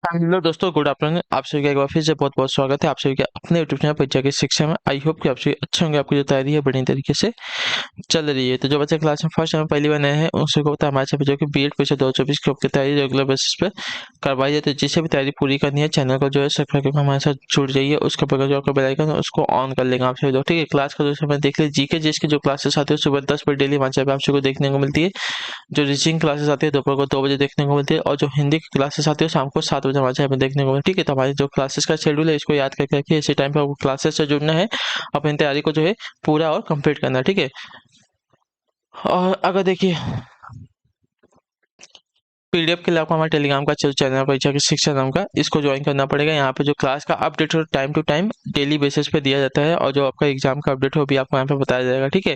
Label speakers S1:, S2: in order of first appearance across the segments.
S1: Hello दोस्तों, good afternoon. आप सभी का एक बार फिर से बहुत बहुत स्वागत है आप सभी के अपने यूट्यूब चैनल परीक्षा की शिक्षा में। आई होप कि आप सभी अच्छे होंगे, आपकी जो तैयारी है बढ़िया तरीके से चल रही है। तो जो बच्चे क्लास में फर्स्ट टाइम पहली बार नए हैं उन सबको पता है हमारे साथ जो कि बीएड परीक्षा 2024 की तैयारी रेगुलर बेसिस पे करवाई जाती है। जिसे भी तैयारी पूरी करनी है चैनल को जो है सब्सक्राइब करके हमारे साथ जुड़ जाइए। उसके बगल जो आपका बेल आइकन है उसको ऑन कर लेंगे आप सभी लोग, ठीक है। क्लास का जो समय देख लीजिए, जीके जीएस की जो क्लासेस आती है सुबह 10 बजे डेली हमारे चैनल पे आप सभी को देखने को मिलती है। जो रीजनिंग क्लासेस आती है दोपहर को 2 बजे देखने को मिलती है, और जो हिंदी की क्लासेस आती है शाम को 7 बजे हमारे चैनल पे देखने को मिलती है, ठीक है। तो हमारी जो क्लासेस का शेड्यूल है इसको याद करके रखिए। इसी टाइम पे आपको क्लासेस से जुड़ना है, अपनी तैयारी को जो है पूरा और कंप्लीट करना है, ठीक है। और अगर देखिए पीडीएफ के लिए आपको हमारे टेलीग्राम का चैनल परीक्षा की शिक्षा नाम का इसको ज्वाइन करना पड़ेगा। यहाँ पे जो क्लास का update time to time daily basis पे दिया जाता है, और जो आपका एग्जाम का अपडेट हो भी आपको यहाँ पे बताया जाएगा, ठीक है।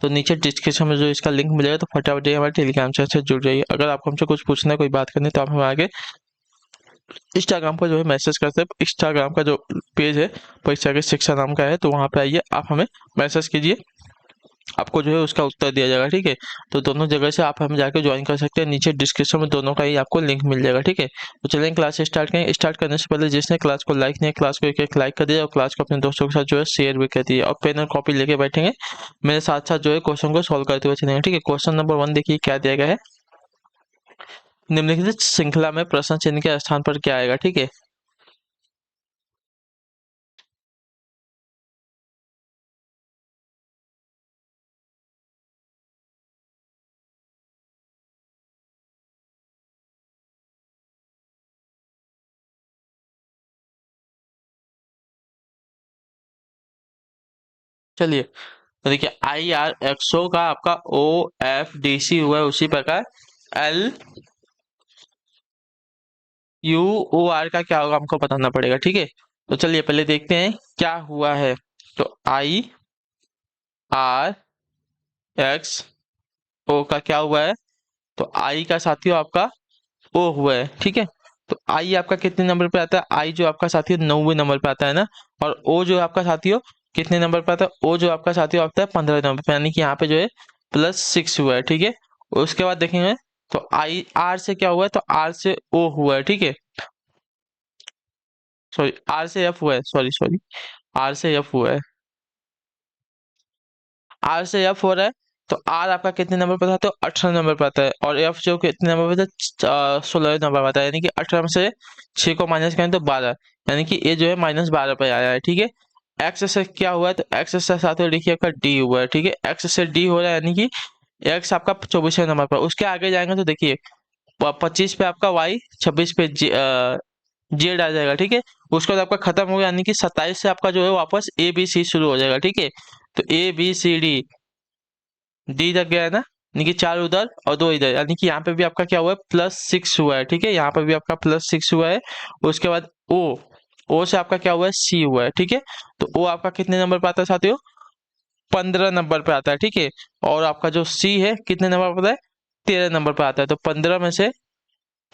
S1: तो नीचे डिस्क्रिप्शन में जो इसका लिंक मिलेगा तो फटाफट जाइए हमारे टेलीग्राम चैनल से जुड़ जाइए। अगर आपको हमसे कुछ पूछना है, कोई बात करनी है, तो आप हमें आगे इंस्टाग्राम पर जो है मैसेज करते हैं। इंस्टाग्राम का जो पेज है परीक्षा की शिक्षा नाम का है, तो वहाँ पे आइए, आप हमें मैसेज कीजिए, आपको जो है उसका उत्तर दिया जाएगा, ठीक है। तो दोनों जगह से आप हमें जाकर ज्वाइन कर सकते हैं। नीचे डिस्क्रिप्शन में दोनों का ही आपको लिंक मिल जाएगा, ठीक है। तो चलेंगे क्लास स्टार्ट करें। स्टार्ट करने से पहले जिसने क्लास को लाइक नहीं है, क्लास को एक लाइक कर दिया और क्लास को अपने दोस्तों के साथ जो है शेयर भी कर दिया। और पेन और कॉपी लेके बैठेंगे, मेरे साथ साथ जो है क्वेश्चन को सॉल्व करते हुए चलेंगे, ठीक है। क्वेश्चन नंबर 1 देखिए क्या दिया गया है। निम्नलिखित श्रृंखला में प्रश्न चिन्ह के स्थान पर क्या आएगा, ठीक है। चलिए, तो देखिए IRXO का आपका OFDC हुआ है, उसी प्रकार LUOR का क्या होगा हमको बताना पड़ेगा, ठीक है। तो चलिए पहले देखते हैं क्या हुआ है। तो IRXO का क्या हुआ है। तो I का साथियों आपका O हुआ है, ठीक है। तो I आपका कितने नंबर पे आता है। I जो आपका साथियों 9वें नंबर पे आता है ना। और O जो आपका साथियों कितने नंबर पे आता है। O जो आपका साथियों आता है 15 नंबर पे, यानी कि यहाँ पे जो है +6 हुआ है, ठीक है। उसके बाद देखेंगे तो आई R से क्या हुआ है। तो R से O हुआ है, ठीक है। सॉरी, R से F हुआ है, सॉरी सॉरी, R से F हुआ है, R से F हो रहा है। तो R आपका कितने नंबर पर आता है। तो 18 नंबर पर आता है, और F जो कितने नंबर पर आता है। 16 नंबर पर आता है, यानी कि 18 में से 6 को माइनस करें तो 12, यानी कि ये जो है -12 पर आया है, ठीक है। X से क्या हुआ है। तो X से साथ में देखिए आपका D हुआ है, ठीक है। X से D हो रहा है, यानी कि X आपका 24वें नंबर पर। उसके आगे जाएंगे तो देखिए 25 पे आपका Y, 26 पे जेड आ जाएगा, ठीक है। उसके बाद आपका खत्म हो गया, यानी कि 27 से आपका जो है वापस ABC शुरू हो जाएगा, ठीक है। तो ABCD तक गया है ना, यानी कि 4 उधर और 2 इधर, यानी कि यहाँ पे भी आपका क्या हुआ है +6 हुआ है, ठीक है। यहाँ पे भी आपका +6 हुआ है। उसके बाद O से आपका क्या हुआ है C हुआ है, ठीक है। तो O आपका कितने नंबर पे आता है साथियों। 15 नंबर पे आता है, ठीक है। और आपका जो C है कितने नंबर पर आता है। 13 नंबर पे आता है। तो 15 में से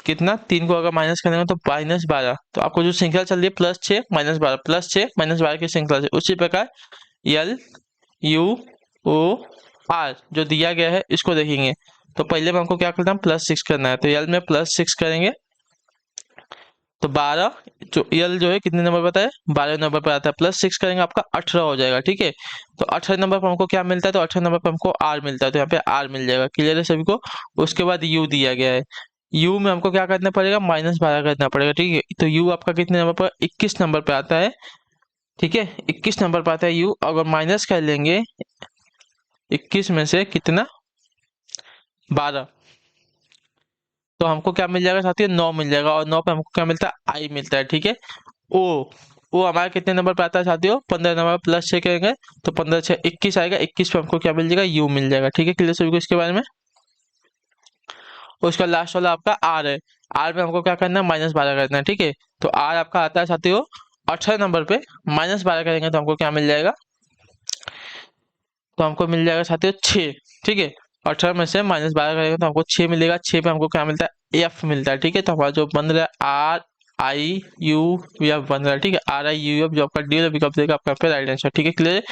S1: कितना 3 को अगर माइनस करेंगे तो -12। तो आपको जो श्रृंखला चल रही है +6 -12 +6 -12 की श्रृंखला से, उसी प्रकार LUOR जो दिया गया है इसको देखेंगे। तो पहले में हमको क्या करना है +6 करना है। तो L में +6 करेंगे तो 12, जो L जो है कितने नंबर पर आता है 12 नंबर पर आता है। +6 करेंगे आपका 18 हो जाएगा, ठीक है। तो 18 नंबर पर हमको क्या मिलता है। तो 18 नंबर पर हमको R मिलता है, तो यहाँ पे R मिल जाएगा। क्लियर है सभी को। उसके बाद U दिया गया है। U में हमको क्या करना पड़ेगा -12 करना पड़ेगा, ठीक है। तो U आपका कितने नंबर पर 21 नंबर पर आता है, ठीक है। 21 नंबर पर आता है U। अगर माइनस कर लेंगे 21 में से कितना 12, तो हमको क्या मिल जाएगा साथियों 9 मिल जाएगा। और 9 पे हमको क्या मिलता है I मिलता है, ठीक है। ओ हमारे कितने नंबर पे आता है साथियों 15 नंबर +6 करेंगे तो 15 6 21 आएगा। 21 पे हमको क्या मिल जाएगा U मिल जाएगा, ठीक है। क्लियर सभी को इसके बारे में। उसका लास्ट वाला आपका R है। R पे हमको क्या करना है -12 करना है, ठीक है। तो R आपका आता है साथियों 18 नंबर पे, -12 करेंगे तो हमको क्या मिल जाएगा। तो हमको मिल जाएगा साथियों 6, ठीक है। 18 में से -12 करेंगे तो हमको 6 मिलेगा। 6 पे हमको क्या मिलता है F मिलता है, ठीक है। तो हमारा जो बन रहा है RIUF बन रहा है, ठीक है। RIUF जो आपका डी विकल्प देगा आपका पे राइट आंसर, ठीक है। क्लियर।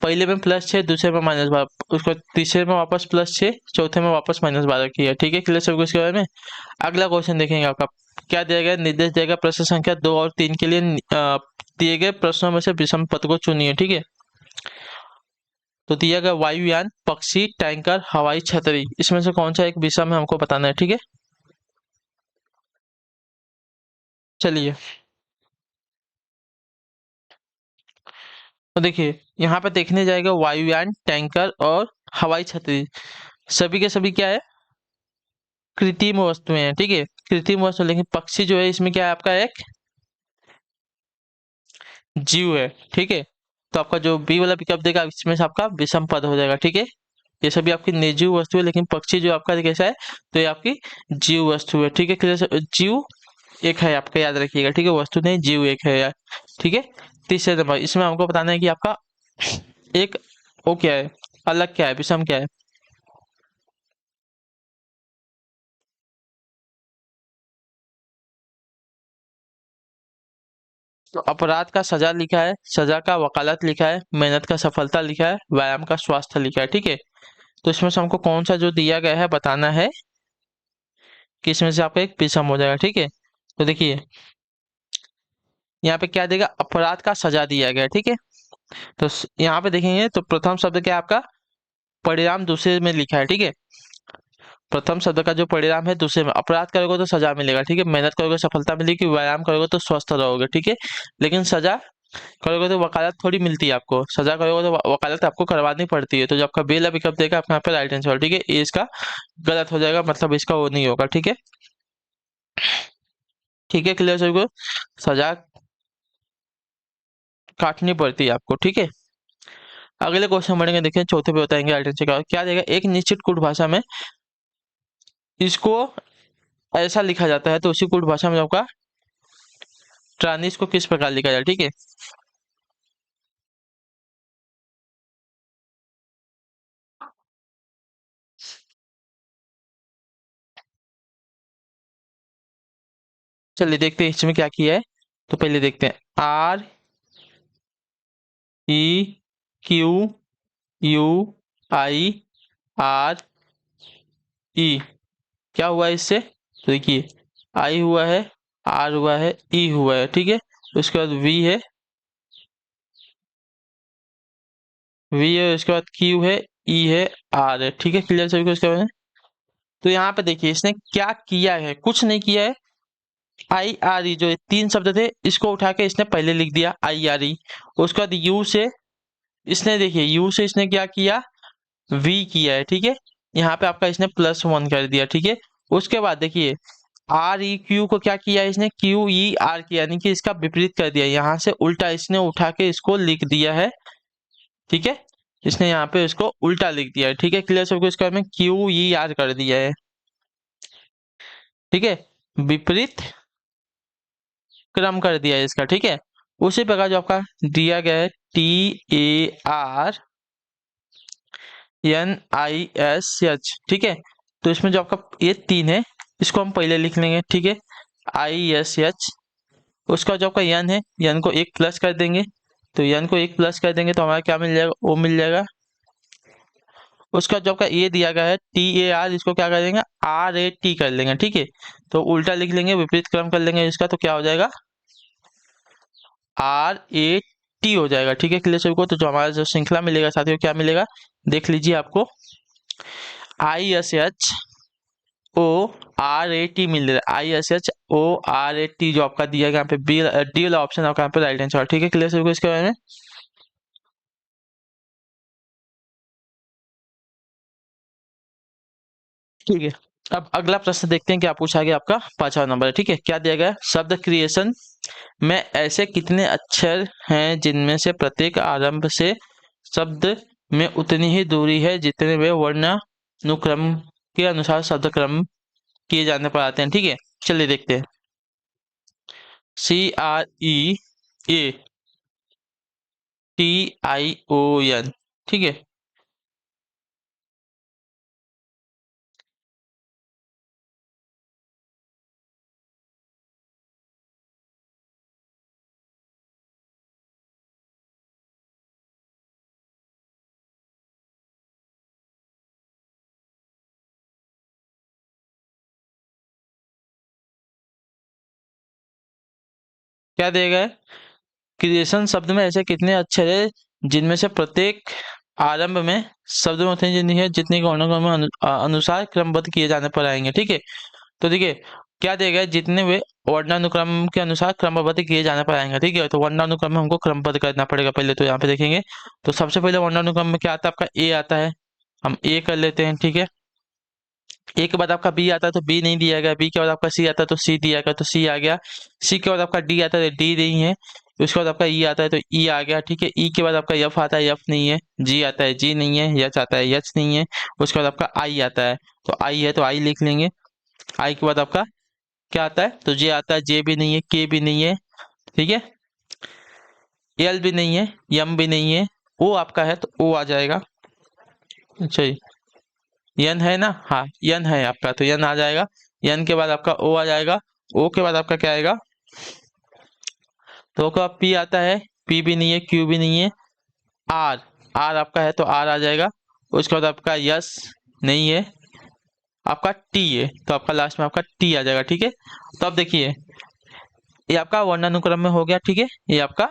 S1: पहले में +6, दूसरे में -12, उसको तीसरे में वापस +6, चौथे में वापस -12 किया, ठीक है। क्लियर सबको इसके बारे में। अगला क्वेश्चन देखेंगे आपका क्या दिया गया, निर्देश दिया गया प्रश्न संख्या 2 और 3 के लिए दिए गए प्रश्नों में से विषम पद को चुनिए। ठीक है, तो दिया गया वायुयान, पक्षी, टैंकर, हवाई छतरी, इसमें से कौन सा एक विषम है हमको बताना है। ठीक है, चलिए तो देखिए यहाँ पे देखने जाएगा वायुयान, टैंकर और हवाई छतरी, सभी के सभी क्या है, कृत्रिम वस्तुएं हैं। ठीक है, कृत्रिम वस्तु, लेकिन पक्षी जो है इसमें क्या है, आपका एक जीव है। ठीक है, तो आपका जो बी वाला विकल्प देगा इसमें से आपका विषम पद हो जाएगा। ठीक है, ये सभी आपकी निर्जीव वस्तु है, लेकिन पक्षी जो आपका कैसा है, तो ये आपकी जीव वस्तु है। ठीक है, क्लियर, जीव एक है आपका, याद रखिएगा। ठीक है, वस्तु नहीं, जीव एक है यार। ठीक है, तीसरे नंबर इसमें हमको बताना है कि आपका एक वो क्या है, अलग क्या है, विषम क्या है। तो अपराध का सजा लिखा है, सजा का वकालत लिखा है, मेहनत का सफलता लिखा है, व्यायाम का स्वास्थ्य लिखा है। ठीक है, तो इसमें से हमको कौन सा जो दिया गया है बताना है कि इसमें से आपका एक विषम हो जाएगा। ठीक है, तो देखिए यहाँ पे क्या देगा, अपराध का सजा दिया गया है। ठीक है, तो यहाँ पे देखेंगे तो प्रथम शब्द क्या है आपका, परिणाम दूसरे में लिखा है। ठीक है, प्रथम शब्द का जो परिणाम है दूसरे में, अपराध करोगे तो सजा मिलेगा। ठीक है, मेहनत करोगे सफलता मिलेगी, व्यायाम करोगे तो स्वस्थ रहोगे। ठीक है, लेकिन सजा करोगे तो वकालत थोड़ी मिलती है आपको, सजा करोगे तो वकालत आपको करवानी पड़ती है। तो जब आपका बेला विकल्प देगा आपका यहाँ पे राइट आंसर। ठीक है, ये इसका गलत हो जाएगा, मतलब इसका वो नहीं होगा। ठीक है, ठीक है, क्लियर सभी को, सजा काटनी पड़ती है आपको। ठीक है, अगले क्वेश्चन बढ़ेंगे, देखिए चौथे पे बताएंगे राइट आंसर क्या देगा, एक निश्चित कूट भाषा में इसको ऐसा लिखा जाता है, तो उसी कूट भाषा में आपका ट्रांजिश को किस प्रकार लिखा जाए। ठीक है, चलिए देखते हैं इसमें क्या किया है। तो पहले देखते हैं, REQUIRE, क्या हुआ है इससे, तो देखिए आई हुआ है, आर हुआ है, ई हुआ है। ठीक है, उसके बाद वी है, उसके बाद क्यू है, ई है, आर है। ठीक है, क्लियर सभी को इसके बाद में? तो यहाँ पे देखिए इसने क्या किया है, कुछ नहीं किया है। आई आर ई जो ये तीन शब्द थे इसको उठा के इसने पहले लिख दिया आई आर ई, उसके बाद यू से इसने देखिए यू से इसने क्या किया, वी किया है। ठीक है, यहाँ पे आपका इसने +1 कर दिया। ठीक है, उसके बाद देखिए आर ई क्यू को क्या किया इसने, क्यू ई आर किया, यानी कि इसका विपरीत कर दिया, यहाँ से उल्टा इसने उठा के इसको लिख दिया है। ठीक है, इसने यहाँ पे इसको उल्टा लिख दिया है। ठीक है, क्लियर सबको, इसके बाद में क्यू ई आर कर दिया है। ठीक है, विपरीत क्रम कर दिया है इसका। ठीक है, उसी प्रकार जो आपका दिया गया है TARNISH। ठीक है, तो इसमें जो आपका ये तीन है इसको हम पहले लिख लेंगे। ठीक है, ISH, उसका जो आपका यन है, यन को एक प्लस कर देंगे, तो यन को एक प्लस कर देंगे तो हमारा क्या मिल जाएगा, ओ मिल जाएगा। उसका जो आपका ये दिया गया है TAR, इसको क्या कर देंगे, RAT कर लेंगे। ठीक है, तो उल्टा लिख लेंगे, विपरीत क्रम कर लेंगे इसका, तो क्या हो जाएगा, RAT हो जाएगा। ठीक है, क्लियर सभी को, तो जो हमारा जो श्रृंखला मिलेगा साथियों, क्या मिलेगा, देख लीजिए आपको, ISHORAT मिल रहा है, ISHORAT जो आपका दिया गया यहाँ पे बी डी वाला ऑप्शन आपका यहाँ पे राइट आंसर। ठीक है, क्लियर सभी को इसके बारे में। ठीक है, अब अगला प्रश्न देखते हैं क्या पूछा गया, आपका 5वां नंबर है। ठीक है, क्या दिया गया है, शब्द क्रिएशन में ऐसे कितने अक्षर हैं जिनमें से प्रत्येक आरंभ से शब्द में उतनी ही दूरी है जितने वे वर्णानुक्रम के अनुसार शब्द क्रम किए जाने पर आते हैं। ठीक है, चलिए देखते हैं, CREATION। ठीक है, क्या दिया गया है, क्रिएशन शब्द में ऐसे कितने अक्षर है जिनमें से प्रत्येक आरंभ में शब्द में उतनी जितनी है जितनी के वर्णक्रम में अनुसार क्रमबद्ध किए जाने पर आएंगे। ठीक है, तो देखिए क्या दिया गया है, जितने वे वर्णानुक्रम के अनुसार क्रमबद्ध किए जाने पर आएंगे। ठीक है, तो वर्णानुक्रम में हमको क्रमबद्ध करना पड़ेगा पहले, तो यहाँ पे देखेंगे तो सबसे पहले वर्णानुक्रम में क्या आता है, आपका ए आता है, हम ए कर लेते हैं। ठीक है, ए के बाद आपका बी आता है तो बी नहीं दिया गया, बी के बाद आपका सी आता है तो सी दिया गया तो सी आ गया, सी के बाद आपका डी आता है तो डी नहीं है, उसके बाद आपका ई आता है तो ई आ गया। ठीक है, ई के बाद आपका एफ आता है, एफ नहीं है, जी आता है, जी नहीं है, एच आता है, एच नहीं है, उसके बाद आपका आई आता है तो आई है तो आई लिख लेंगे। आई के बाद आपका क्या आता है, तो जे आता है, जे भी नहीं है, के भी नहीं है, ठीक है, एल भी नहीं है, एम भी नहीं है, ओ आपका है तो ओ आ जाएगा। अच्छा यन है ना, हाँ यन है आपका तो यन आ जाएगा, यन के बाद आपका ओ आ जाएगा, ओ के बाद आपका क्या आएगा, तो आपका पी आता है, पी भी नहीं है, क्यू भी नहीं है, आर, आर आपका है तो आर आ जाएगा, उसके बाद आपका यस नहीं है, आपका टी है तो आपका लास्ट में आपका टी आ जाएगा। ठीक है, तो अब देखिए ये आपका वर्णानुक्रम में हो गया। ठीक है, ये आपका,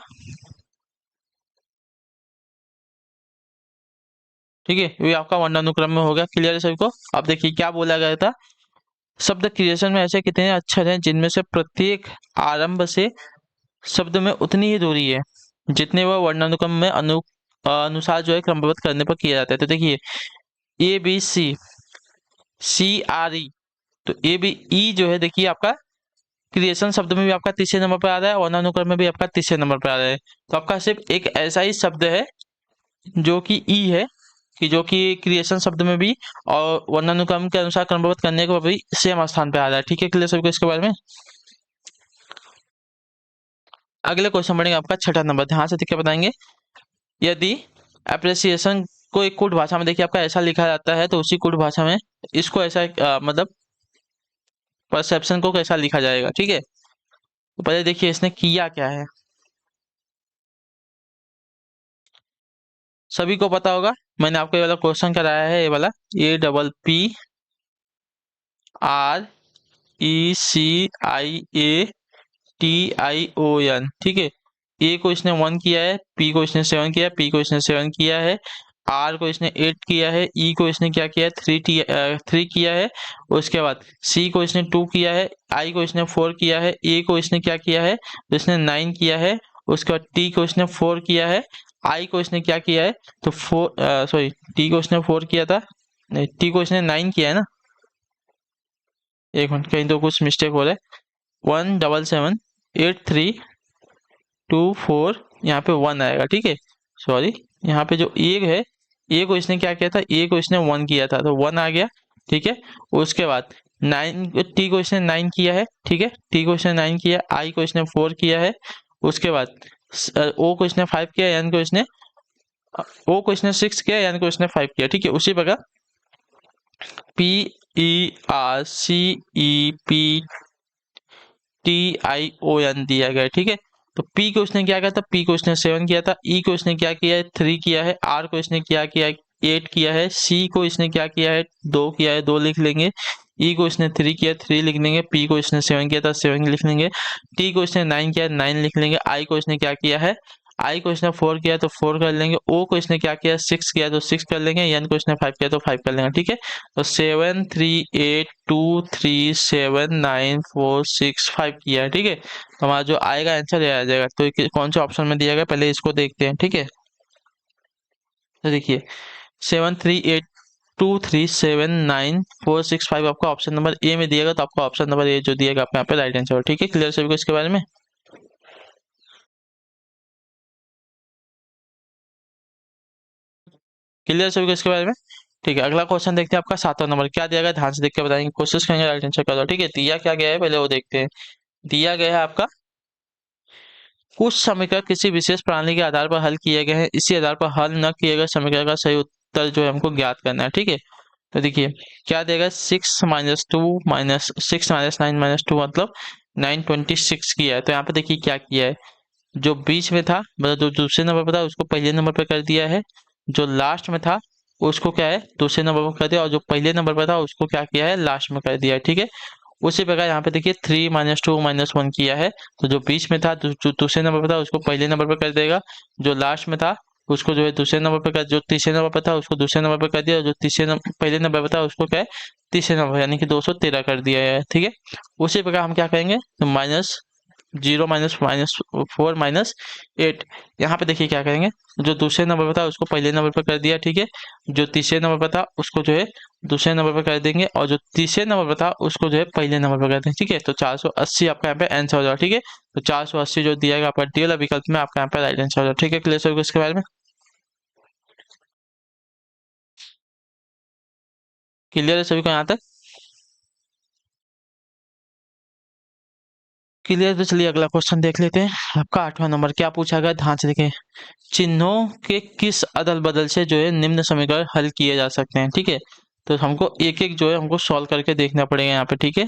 S1: ठीक है, ये आपका वर्णानुक्रम में हो गया। क्लियर है सभी को। अब देखिए क्या बोला गया था, शब्द क्रिएशन में ऐसे कितने अक्षर हैं जिनमें से प्रत्येक आरंभ से शब्द में उतनी ही दूरी है जितने वह वर्णानुक्रम में अनुसार जो है क्रमबद्ध करने पर किया जाता है। तो देखिए A B C, C R E, तो ए बी ई जो है देखिए आपका क्रिएशन शब्द में भी आपका तीसरे नंबर पर आ रहा है, वर्णानुक्रम में भी आपका तीसरे नंबर पर आ रहा है। तो आपका सिर्फ एक ऐसा ही शब्द है जो कि ई है, कि जो कि क्रिएशन शब्द में भी और वर्णानुक्रम के अनुसार क्रमबद्ध करने को भी सेम स्थान पे आ रहा है। ठीक है, क्लियर सभी को इसके बारे में। अगले क्वेश्चन बढ़ेंगे आपका छठा नंबर, ध्यान से देख के बताएंगे। यदि अप्रिसिएशन को एक कूट भाषा में देखिए आपका ऐसा लिखा जाता है तो उसी कूट भाषा में इसको ऐसा मतलब परसेप्शन को कैसा लिखा जाएगा। ठीक है, तो पहले देखिए इसने किया क्या है, सभी को पता होगा, मैंने आपको ये वाला क्वेश्चन कराया है, ये वाला A double P R E C I A T I O N. ठीक है, ए को इसने 1 किया है, पी को इसने 7 किया है, पी को इसने 7 किया है, आर को इसने 8 किया है, ई को इसने क्या किया है, 3 किया है, उसके बाद सी को इसने 2 किया है, आई को इसने 4 किया है, ए को इसने क्या किया है, तो इसने 9 किया है, उसके बाद टी को इसने 4 किया है, आई को इसने क्या किया है, तो 4 सॉरी टी को इसने 4 किया था, नहीं टी को इसने 9 किया है ना, एक मिनट कहीं तो कुछ मिस्टेक हो रहा है, 1778324 यहाँ पे 1 आएगा। ठीक है, सॉरी यहाँ पे जो ए है, ए को इसने क्या किया था, ए को इसने 1 किया था तो 1 आ गया। ठीक है, उसके बाद 9, टी को इसने 9 किया है, ठीक है, टी को इसने 9 किया, आई को इसने 4 किया है, उसके बाद ओ को इसने 5 किया, एन को इसने ओ को इसने 6 किया, एन को इसने 5 किया। ठीक है, उसी प्रकार P E R C E P T I O N दिया गया है। ठीक है, तो P को उसने क्या किया था, P को उसने 7 किया था, E को इसने क्या किया है, 3 किया है, R को इसने क्या किया है, 8 किया है, C को इसने क्या किया है, 2 किया है, 2 लिख लेंगे, E को इसने 3 किया, 3 लिख लेंगे, P को इसने 7 किया था, 7 लिख लेंगे, T को इसने 9 किया, 9 लिख लेंगे, I को इसने क्या किया है, आई को इसने 4 किया तो 4 कर लेंगे, ओ को इसने क्या किया 6 किया तो 6 कर लेंगे, एन को इसने 5 किया तो 5 कर लेंगे। ठीक है, तो 738237945 किया है। ठीक है, तो हमारा जो आएगा आंसर ये आ जाएगा। तो कौन से ऑप्शन में दिया गया पहले इसको देखते हैं। ठीक है, तो देखिए 738237945 आपका ऑप्शन नंबर ए में दिएगा, तो आपका ऑप्शन नंबर ए जो दिएगा आपको यहाँ पे राइट आंसर। ठीक है, क्लियर सभी को इसके बारे में। क्लियर सभी को इसके बारे में। ठीक है, अगला क्वेश्चन देखते हैं आपका 7वां नंबर क्या दिया गया, ध्यान से देख के बताएंगे, कोशिश करेंगे राइट आंसर का। ठीक है, दिया क्या गया है पहले वो देखते हैं। दिया गया है आपका कुछ समीकरण किसी विशेष प्रणाली के आधार पर हल किए गए हैं, इसी आधार पर हल न किए गए समीकरण का सही उत्तर जो है हमको ज्ञात करना है। ठीक है, तो देखिए क्या देगा, 6 - 2 - 6 - 9 - 2 मतलब 926 किया है। तो यहाँ पे देखिए क्या किया है, जो बीच में था मतलब जो दूसरे नंबर पर था उसको पहले नंबर पर कर दिया है, जो लास्ट में था उसको क्या है दूसरे नंबर पर कर दिया, और जो पहले नंबर पर था उसको क्या किया है लास्ट में कर दिया है। ठीक है, उसी प्रकार यहाँ पे देखिए 3 - 2 - 1 किया है, तो जो बीच में था, जो दूसरे नंबर पर था, उसको पहले नंबर पर कर देगा। जो लास्ट में था उसको जो है दूसरे नंबर पर कर, जो तीसरे नंबर पर था उसको दूसरे नंबर पर कर दिया, और जो तीसरे नंबर पहले नंबर पर था उसको क्या है, तीसरे नंबर, यानी कि 213 कर दिया है। ठीक है, उसी प्रकार हम क्या करेंगे, तो -0 - -4 - 8, यहाँ पे देखिए क्या करेंगे, जो दूसरे नंबर पर था उसको पहले नंबर पर कर दिया। ठीक है, जो तीसरे नंबर पर था उसको जो है दूसरे नंबर पर कर देंगे, और जो तीसरे नंबर पर था उसको जो है पहले नंबर पर कर देंगे। ठीक है, तो 480 आपका यहाँ पे आंसर हो जाएगा। ठीक है, तो 480 जो दिया गया आपका डी वाला विकल्प में आपका यहाँ पे राइट आंसर हो जाएगा। ठीक है, क्लियर सर इसके बारे में? क्लियर है सभी को यहाँ तक? क्लियर, तो चलिए अगला क्वेश्चन देख लेते हैं। आपका 8वां नंबर क्या पूछा गया, ध्यान से देखें। चिन्हों के किस अदल बदल से जो है निम्न समीकरण हल किए जा सकते हैं। ठीक है, तो हमको एक एक जो है हमको सॉल्व करके देखना पड़ेगा यहाँ पे। ठीक है,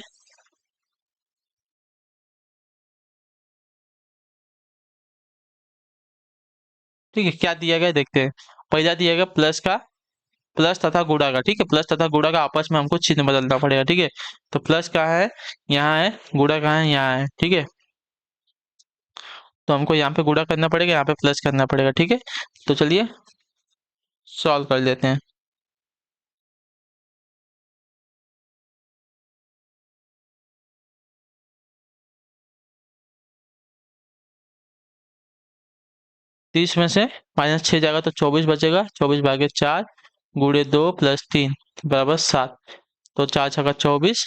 S1: ठीक है, क्या दिया गया है देखते हैं। पहला दिया गया प्लस का, प्लस तथा गुणा का। ठीक है, प्लस तथा गुणा का आपस में हमको चिन्ह बदलना पड़ेगा। ठीक है, तो प्लस कहाँ है, यहाँ है, गुणा कहाँ है, यहाँ है। ठीक है, तो हमको यहाँ पे गुणा करना पड़ेगा, यहाँ पे प्लस करना पड़ेगा। ठीक है, तो चलिए सॉल्व कर लेते हैं। 30 में से -6 जाएगा तो 24 बचेगा, 24/4 गुणे 2 + 3 बराबर 7। तो 4 × 24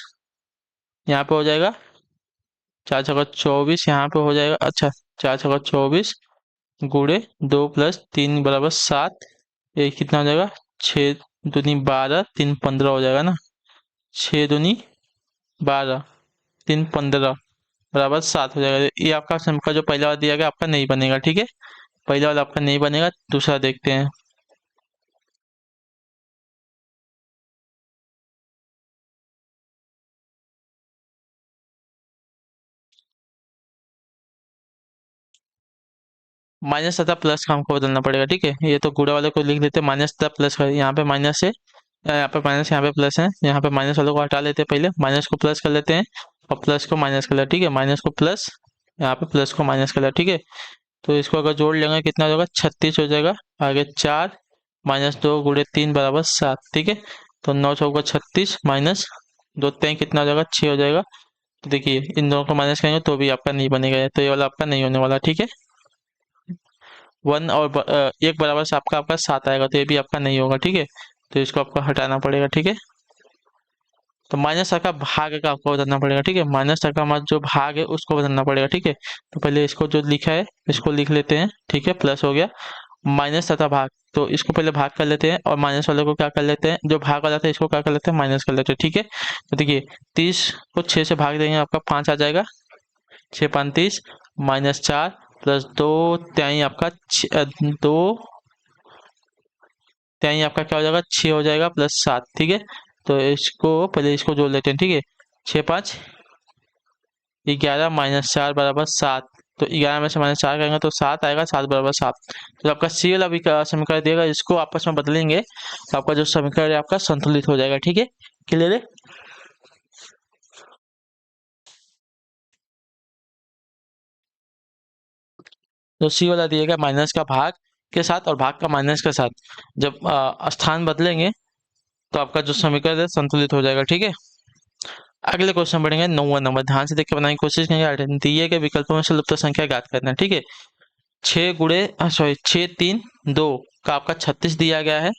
S1: यहाँ पे हो जाएगा, 4 × 24 यहाँ पे हो जाएगा। अच्छा, 4 × 24 गुणे 2 + 3 बराबर 7। ये कितना हो जाएगा, 6 दूनी 12, 3 15 हो जाएगा ना। 6 दूनी 12, 3 15 बराबर 7 हो जाएगा। ये आपका का जो पहला वाला दिया गया आपका नहीं बनेगा। ठीक है, पहला वाला आपका नहीं बनेगा, दूसरा देखते हैं। माइनस तथा प्लस का हमको बदलना पड़ेगा। ठीक है, ये तो गुणा वाले को लिख देते हैं, माइनस तथा प्लस का, यहाँ पे माइनस है, यहाँ पे माइनस, यहाँ पे प्लस है। यहाँ पे माइनस वालों को हटा लेते हैं, पहले माइनस को प्लस कर लेते हैं और प्लस को माइनस कर लेते हैं। ठीक है, माइनस को प्लस, यहाँ पे प्लस को माइनस कर लिया। ठीक है, तो इसको अगर जोड़ लेंगे कितना हो जाएगा, 36 हो जाएगा। आगे 4 -2 गुणे 3 बराबर 7। ठीक है, तो 9 × 36 माइनस 2 कितना हो जाएगा, 6 हो जाएगा। तो देखिए इन दोनों को माइनस करेंगे तो भी आपका नहीं बनेगा, तो ये वाला आपका नहीं होने वाला। ठीक है, 1 और 1 बराबर से आपका आपका 7 आएगा, तो ये भी आपका नहीं होगा। ठीक है, तो इसको आपको हटाना पड़ेगा। ठीक है, तो माइनस का भाग का आपको बदलना पड़ेगा। ठीक है, माइनस का हमारा जो भाग है उसको बदलना पड़ेगा। ठीक है, तो पहले इसको जो लिखा है इसको लिख लेते हैं। ठीक है, प्लस हो गया, माइनस तथा भाग, तो इसको पहले भाग कर लेते हैं और माइनस वाले को क्या कर लेते हैं, जो भाग वाला था इसको क्या कर लेते हैं, माइनस कर लेते हैं। ठीक है, तो देखिए 30 को 6 से भाग देंगे, आपका 5 आ जाएगा। 6 × 5 = 30, -4 + 2 त्याई आपका 2 त्याई आपका क्या हो जाएगा, 6 हो जाएगा +7। ठीक है, तो इसको पहले इसको जोड़ लेते हैं। ठीक है, 6 × 5 = 11 -4 बराबर 7। तो 11 में से -4 करेंगे तो 7 आएगा, 7 बराबर 7। तो आपका सी वाला भी समीकरण देगा, इसको आपस में बदलेंगे तो आपका जो समीकरण है आपका संतुलित हो जाएगा। ठीक है, क्लियर है? तो सी वाला दिएगा माइनस का भाग के साथ और भाग का माइनस के साथ, जब स्थान बदलेंगे तो आपका जो समीकरण है संतुलित हो जाएगा। ठीक है, अगले क्वेश्चन बढ़ेंगे। 9वां नंबर, ध्यान से देख के बनाने की कोशिश करेंगे। दिए गए विकल्पों में से लुप्त संख्या ज्ञात करना है। ठीक है, 6 × 3 = 2 का आपका 36 दिया गया है।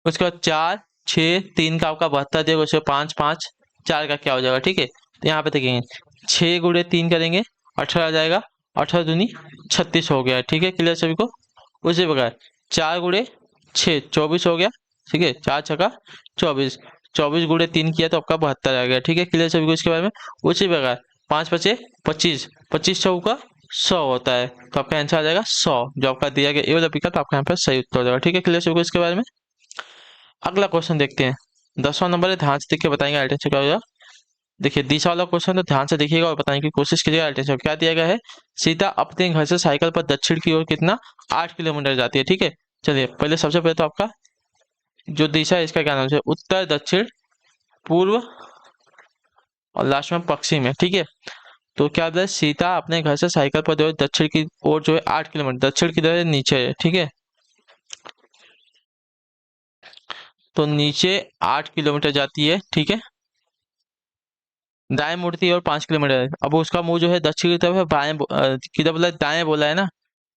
S1: उसके बाद 4 6 3 का आपका 72 दिया, उसके 5 5 4 का क्या हो जाएगा। ठीक है, तो यहाँ पे देखेंगे 6 × 3 करेंगे 18 आ जाएगा, 18 दूनी 36 हो गया। ठीक है, क्लियर सभी को? उसी प्रकार 4 × 6 24 हो गया। ठीक है, 4 × 6 = 24, 24 × 3 किया तो आपका 72 आ गया। ठीक है, क्लियर सभी को इसके बारे में? उसी प्रकार 5 × 5 = 25, 25 चौका 100 होता है, तो आपका आंसर आ जाएगा 100। जो आपका दिया गया ये वाला विकल्प आपका यहाँ पर सही उत्तर हो जाएगा। ठीक है, क्लियर सभी को इसके बारे में? अगला क्वेश्चन देखते हैं। 10वां नंबर है, ध्यान से देख के बताएंगे अल्टरनेटिव क्या होगा। देखिए 20 वाला क्वेश्चन तो ध्यान से देखिएगा और बताने की कोशिश कीजिएगा। अल्टरनेटिव क्या दिया गया है, सीता अपने घर से साइकिल पर दक्षिण की ओर कितना 8 किलोमीटर जाती है। ठीक है, चलिए पहले सबसे पहले तो आपका जो दिशा है इसका क्या नाम है, उत्तर, दक्षिण, पूर्व और लास्ट में पश्चिम है। ठीक है, तो क्या होता है, सीता अपने घर से साइकिल पर जो है दक्षिण की ओर जो है 8 किलोमीटर दक्षिण की तरफ नीचे है। ठीक है, तो नीचे 8 किलोमीटर जाती है। ठीक है, दाएं मुड़ती है और 5 किलोमीटर है। अब उसका मुंह जो है दक्षिण की तरफ है, बाएं किधर बोला है, दाएं बोला है ना।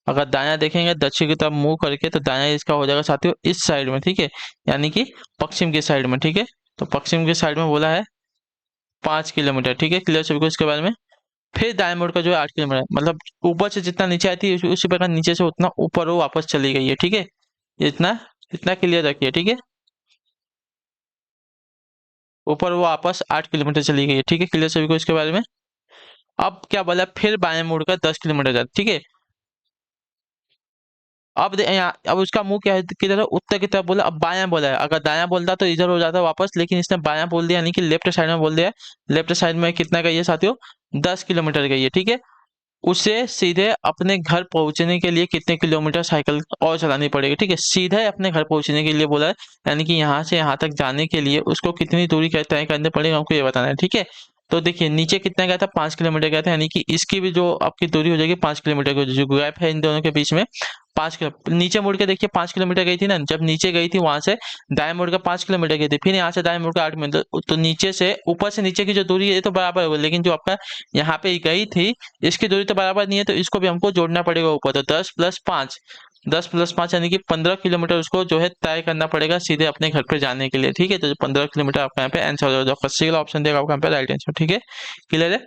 S1: अगर दायां देखेंगे दक्षिण की तरफ मुंह करके तो दायां इसका हो जाएगा साथियों इस साइड में। ठीक है, यानी कि पश्चिम की साइड में। ठीक है, तो पश्चिम की साइड में बोला है 5 किलोमीटर। ठीक है, क्लियर सभी को इसके बारे में। फिर दाएं मुड़ का जो है 8 किलोमीटर, मतलब ऊपर से जितना नीचे आई थी उसी प्रकार नीचे से उतना ऊपर वो वापस चली गई है। ठीक है, इतना इतना क्लियर रखिए। ठीक है, ऊपर वो वापस 8 किलोमीटर चली गई है। ठीक है, क्लियर सभी को इसके बारे में। अब क्या बोला, फिर बाएं मुड़कर 10 किलोमीटर जाती। ठीक है, अब यहाँ अब उसका मुंह क्या है किधर है, उत्तर की तरफ बोला। अब बायां बोला है, अगर दायां बोलता तो इधर हो जाता वापस, लेकिन इसने बायां बोल दिया, यानी कि लेफ्ट साइड में बोल दिया। लेफ्ट साइड में कितना गई है साथियों, 10 किलोमीटर गई है। ठीक है, उसे सीधे अपने घर पहुंचने के लिए कितने किलोमीटर साइकिल और चलानी पड़ेगी। ठीक है, सीधे अपने घर पहुंचने के लिए बोला है, यानी कि यहाँ से यहाँ तक जाने के लिए उसको कितनी दूरी तय करनी पड़ेगी, हमको ये बताना है। ठीक है, तो देखिए नीचे कितना गया था, 5 किलोमीटर गया था, यानी कि इसकी भी जो आपकी दूरी हो जाएगी 5 किलोमीटर की, जो गैप है इन दोनों के बीच में 5 किलो। नीचे मुड़ के देखिए 5 किलोमीटर गई थी ना, जब नीचे गई थी वहां से दाएं मुड़ के 5 किलोमीटर गई थी, फिर यहाँ से दाएं मुड़ के 8 किलोमीटर, तो नीचे से ऊपर से नीचे की जो दूरी है ये तो बराबर होगी, लेकिन जो आपका यहाँ पे गई थी इसकी दूरी तो बराबर नहीं है, तो इसको भी हमको जोड़ना पड़ेगा ऊपर। तो 10 + 5, 10 + 5 यानी कि 15 किलोमीटर उसको जो है तय करना पड़ेगा सीधे अपने घर पे जाने के लिए। ठीक है, तो 15 किलोमीटर आपका यहाँ पे आंसर हो जाएगा, फर्स्ट ऑप्शन देगा आपका यहाँ पे राइट आंसर। ठीक है, क्लियर है।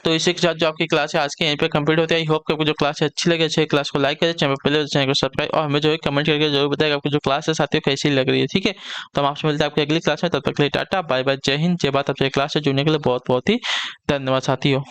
S1: तो इसी के साथ जो आपकी क्लास है आज की यहीं पे कंप्लीट होती है। आई होप कि आपको जो क्लास है अच्छी लगे, अच्छे क्लास को लाइक करें, चैनल पर पहले चैनल को सब्सक्राइब और हमें जो है कमेंट करके जरूर बताएगा आपकी जो क्लास है साथियों कैसी लग रही है। ठीक है, तो हम आपसे मिलते हैं आपकी अगली क्लास में, तब तक के लिए टाटा बाय बाय, जय हिंद, जय भारत। आपसे क्लास से जुड़ने के लिए बहुत बहुत ही धन्यवाद साथियों।